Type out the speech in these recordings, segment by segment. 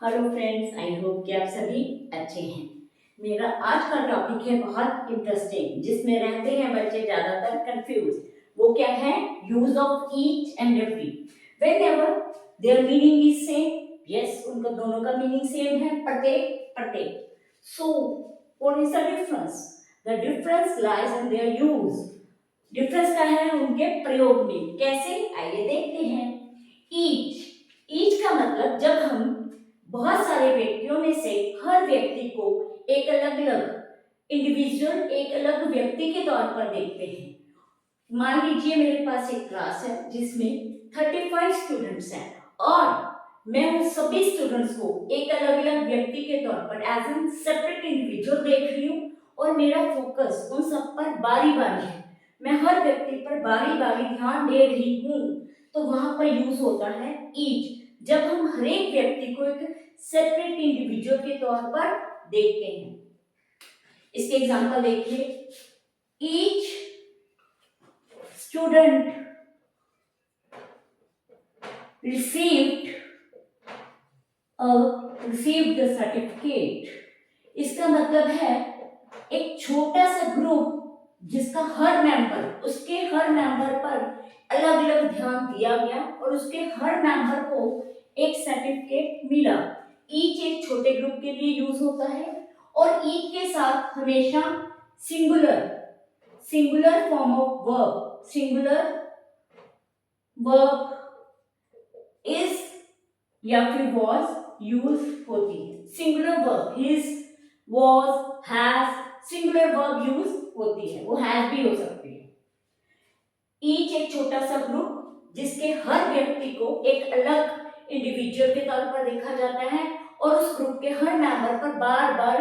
Hello friends, I hope कि आप सभी अच्छे हैं। मेरा आज का टॉपिक है बहुत इंटरेस्टिंग, जिसमें रहते हैं बच्चे ज्यादातर कंफ्यूज। वो क्या है? Use of each and every when ever there meaning is same. Yes, उनका दोनों का मीनिंग सेम है, प्रत्येक प्रत्येक। So what is the difference? The difference lies in their use. Difference क्या है? उनके प्रयोग में। कैसे? आइए देखते हैं। ईच, ईच का मतलब जब हम बहुत सारे व्यक्तियों में से हर व्यक्ति को एक अलग अलग इंडिविजुअल, एक अलग व्यक्ति के तौर पर देखते हैं। मान लीजिए मेरे पास एक क्लास है जिसमें 35 स्टूडेंट्स हैं और मैं उन सभी स्टूडेंट्स को एक अलग अलग व्यक्ति के तौर पर एज एन सेपरेट इंडिविजुअल देख रही हूँ और मेरा फोकस उन सब पर बारी बारी है। मैं हर व्यक्ति पर बारी बारी ध्यान दे रही हूँ, तो वहां पर यूज होता है ईच। जब हम हर एक व्यक्ति को एक सेपरेट इंडिविजुअल के तौर पर देखते हैं। इसके एग्जांपल देखिए। Each student received received the certificate। इसका मतलब है एक छोटा सा ग्रुप जिसका हर मेंबर, उसके हर मेंबर पर अलग अलग ध्यान दिया गया और उसके हर मेंबर को एक सर्टिफिकेट मिला। ईच एक छोटे ग्रुप के लिए यूज होता है और ईच के साथ हमेशा singular singular form of verb, singular verb is या फिर वॉज यूज होती है। Singular verb his, was, has, singular verb use होती है। वो हैज भी हो सकती है। ईच एक छोटा सा ग्रुप जिसके हर व्यक्ति को एक अलग इंडिविजुअल के तौर पर देखा जाता है और उस ग्रुप के हर मेंबर पर बार बार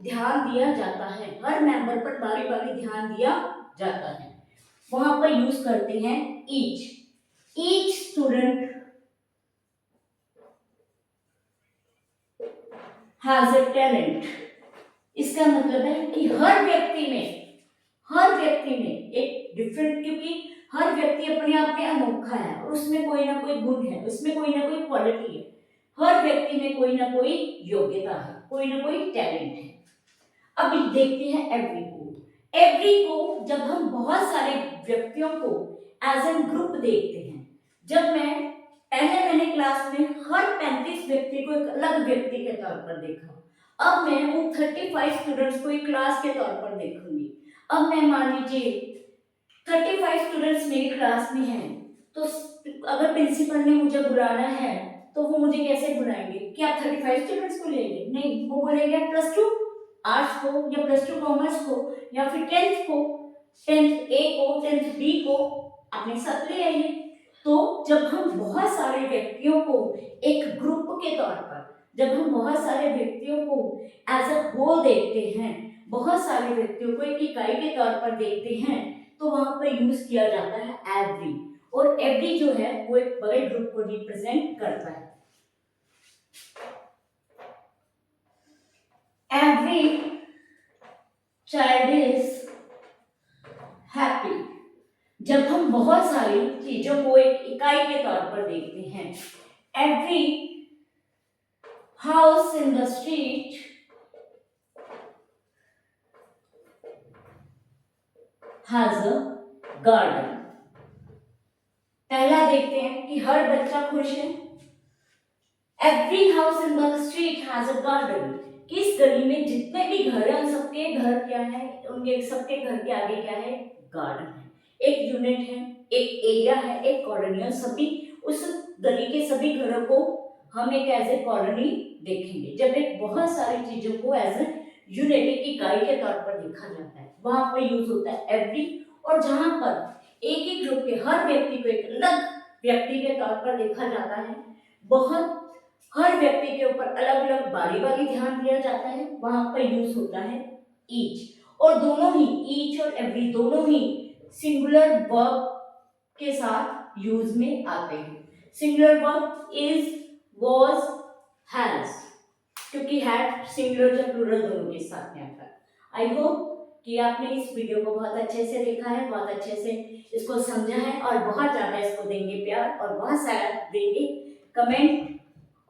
ध्यान दिया जाता है। हर मेंबर पर बारी बारी ध्यान दिया जाता है। वहां पर यूज करते हैं each. Each student has a talent. इसका मतलब है कि हर व्यक्ति में एक डिफरेंट, क्योंकि हर व्यक्ति अपने आप में अनोखा है और उसमें कोई ना कोई गुण है, उसमें कोई ना कोई क्वालिटी है। हर व्यक्ति में कोई ना कोई योग्यता है, कोई ना कोई टैलेंट है। अब देखते हैं एवरी को। एवरी को जब हम बहुत सारे व्यक्तियों को एज एन ग्रुप देखते हैं। जब मैंने क्लास में हर 35 व्यक्ति को एक अलग व्यक्ति के तौर पर देखा। अब मैं उन 35 स्टूडेंट्स को एक क्लास के तौर पर देखूंगी। अब मैं मान लीजिए 35 स्टूडेंट्स मेरी क्लास में हैं, तो अगर प्रिंसिपल ने मुझे बुलाना है तो वो मुझे कैसे बुलाएंगे? क्या आप 35 स्टूडेंट्स को लेंगे? नहीं, वो बोलेंगे +2 आर्ट्स को या +2 कॉमर्स को या फिर 10th को, 10th ए को, 10th बी को अपने साथ ले आइए। तो जब हम बहुत सारे व्यक्तियों को एक ग्रुप के तौर पर, जब हम बहुत सारे व्यक्तियों को एज अ होल देखते हैं, बहुत सारे व्यक्तियों को एक इकाई के तौर पर देखते हैं, तो वहां पर यूज किया जाता है एवरी। और एवरी जो है वो एक बड़े ग्रुप को रिप्रेजेंट करता है। Every child is happy. जब हम बहुत सारी चीजों को एक इकाई के तौर पर देखते हैं। Every house in the street has a garden. पहला देखते हैं कि हर बच्चा खुश है। Every house in the street has a garden. किस गली में जितने भी घर हैं, सबके घर क्या है? उनके सबके घर के आगे क्या है? गार्डन है। एक यूनिट है, एक एरिया है, एक कॉलोनी है। सभी उस गली के सभी घरों को हम एक एज ए कॉलोनी देखेंगे। जब एक बहुत सारी चीजों को एज ए यूनिट, एक इकाई के तौर पर देखा जाता है, वहां पर यूज होता है एवरी। और जहां पर एक ही ग्रुप के हर व्यक्ति को एक अलग व्यक्ति के तौर पर देखा जाता है, बहुत हर व्यक्ति के ऊपर अलग अलग बारी बारी ध्यान दिया जाता है, वहां पर यूज होता है ईच। और दोनों ही ईच और एवरी दोनों ही सिंगुलर वर्ब के साथ यूज में आते हैं। Singular verb is, was, has, क्योंकि हैड सिंगुलर या प्लूरल दोनों के साथ में आता है। आई होप कि आपने इस वीडियो को बहुत अच्छे से देखा है, बहुत अच्छे से इसको समझा है और बहुत ज्यादा इसको देंगे प्यार और बहुत सारा देंगे कमेंट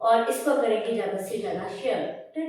और इसको करेंगे ज़्यादा से ज़्यादा शेयर।